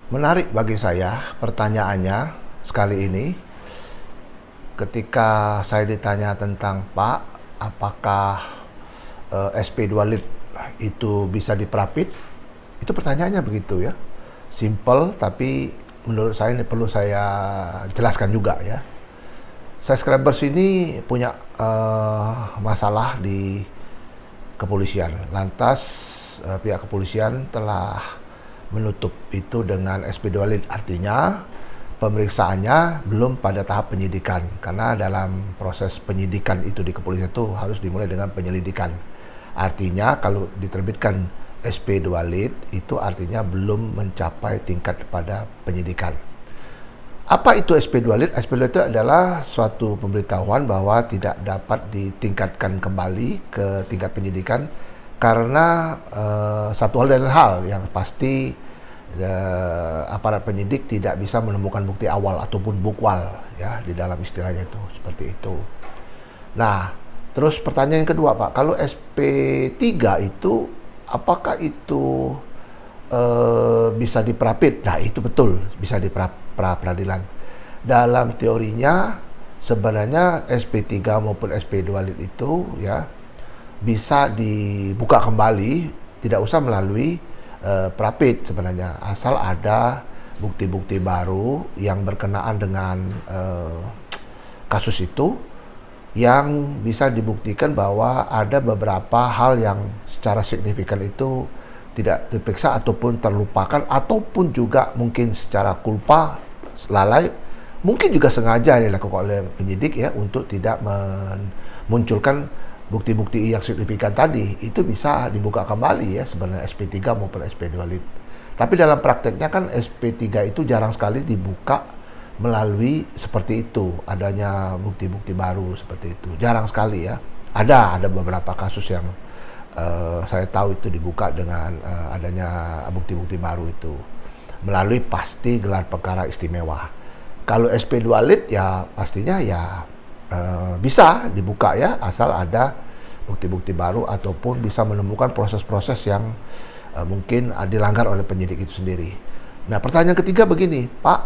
Menarik bagi saya pertanyaannya sekali ini. Ketika saya ditanya tentang Pak, apakah SP2 lead itu bisa diperapit? Itu pertanyaannya begitu ya. Simple, tapi menurut saya ini perlu saya jelaskan juga ya. Subscribers ini punya masalah di kepolisian. Lantas pihak kepolisian telah menutup itu dengan SP2 lead. Artinya pemeriksaannya belum pada tahap penyidikan, karena dalam proses penyidikan itu di kepolisian itu harus dimulai dengan penyelidikan. Artinya kalau diterbitkan SP2 lead itu artinya belum mencapai tingkat pada penyidikan. Apa itu SP2 lead? SP2 itu adalah suatu pemberitahuan bahwa tidak dapat ditingkatkan kembali ke tingkat penyidikan karena satu hal dan hal yang pasti aparat penyidik tidak bisa menemukan bukti awal ataupun bukwal ya di dalam istilahnya itu seperti itu. Nah, terus pertanyaan yang kedua Pak, kalau SP3 itu apakah itu bisa diperapit? Nah, itu betul bisa pra-peradilan. Dalam teorinya sebenarnya SP3 maupun SP2 lead itu ya bisa dibuka kembali, tidak usah melalui perapit sebenarnya, asal ada bukti-bukti baru yang berkenaan dengan kasus itu yang bisa dibuktikan bahwa ada beberapa hal yang secara signifikan itu tidak diperiksa ataupun terlupakan, ataupun juga mungkin secara kulpa, lalai, mungkin juga sengaja dilakukan oleh penyidik ya untuk tidak memunculkan bukti-bukti yang signifikan tadi. Itu bisa dibuka kembali ya sebenarnya SP3 maupun SP2 lead. Tapi dalam prakteknya kan SP3 itu jarang sekali dibuka melalui seperti itu, adanya bukti-bukti baru seperti itu. Jarang sekali ya. Ada beberapa kasus yang saya tahu itu dibuka dengan adanya bukti-bukti baru itu melalui pasti gelar perkara istimewa. Kalau SP2 lead ya pastinya ya bisa dibuka ya, asal ada bukti-bukti baru ataupun bisa menemukan proses-proses yang mungkin dilanggar oleh penyidik itu sendiri. Nah, pertanyaan ketiga begini, Pak,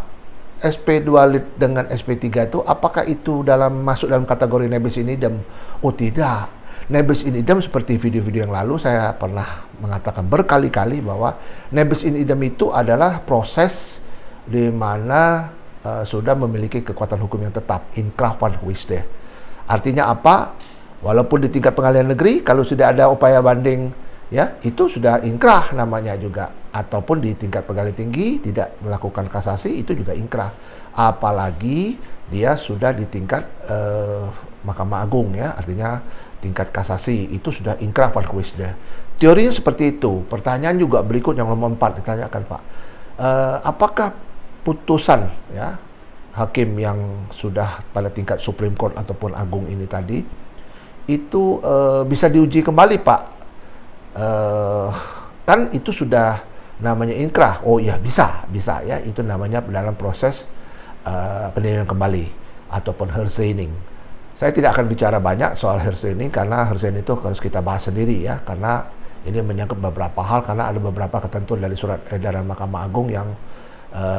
SP2 lead dengan SP3 itu apakah itu masuk dalam kategori nebis in idem? Oh tidak. Nebis in idem seperti video-video yang lalu saya pernah mengatakan berkali-kali bahwa nebis in idem itu adalah proses di mana sudah memiliki kekuatan hukum yang tetap, inkrah van huisde. Artinya apa? Walaupun di tingkat pengadilan negeri kalau sudah ada upaya banding ya, itu sudah inkrah namanya juga. Ataupun di tingkat pengadilan tinggi tidak melakukan kasasi, itu juga inkrah. Apalagi dia sudah di tingkat Mahkamah Agung ya, artinya tingkat kasasi itu sudah inkrah van huisde. Teorinya seperti itu. Pertanyaan juga berikut yang nomor 4 ditanyakan Pak. Apakah putusan ya hakim yang sudah pada tingkat Supreme Court ataupun Agung ini tadi itu bisa diuji kembali Pak? Kan itu sudah namanya inkrah. Oh iya, bisa ya, itu namanya dalam proses penilaian kembali ataupun herziening. Saya tidak akan bicara banyak soal herziening karena herziening itu harus kita bahas sendiri ya, karena ini menyangkut beberapa hal, karena ada beberapa ketentuan dari surat edaran Mahkamah Agung yang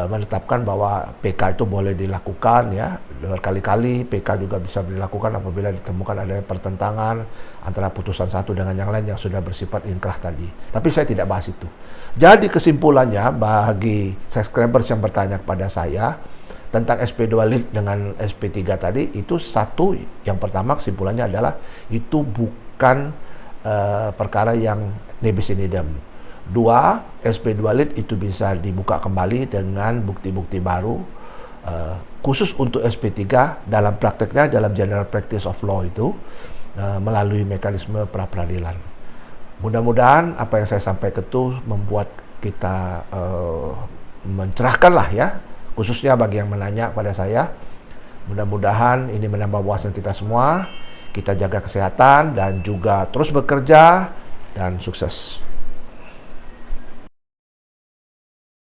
menetapkan bahwa PK itu boleh dilakukan ya, berkali-kali. PK juga bisa dilakukan apabila ditemukan adanya pertentangan antara putusan satu dengan yang lain yang sudah bersifat inkrah tadi. Tapi saya tidak bahas itu. Jadi kesimpulannya bagi subscribers yang bertanya kepada saya tentang SP2 lead dengan SP3 tadi, itu satu, yang pertama kesimpulannya adalah itu bukan perkara yang nebis in idem. Dua, SP2 lead itu bisa dibuka kembali dengan bukti-bukti baru. Khusus untuk SP3 dalam prakteknya, dalam general practice of law itu melalui mekanisme pra-peradilan. Mudah-mudahan apa yang saya sampaikan itu membuat kita mencerahkan lah ya, khususnya bagi yang menanya pada saya. Mudah-mudahan ini menambah wawasan kita semua. Kita jaga kesehatan dan juga terus bekerja dan sukses.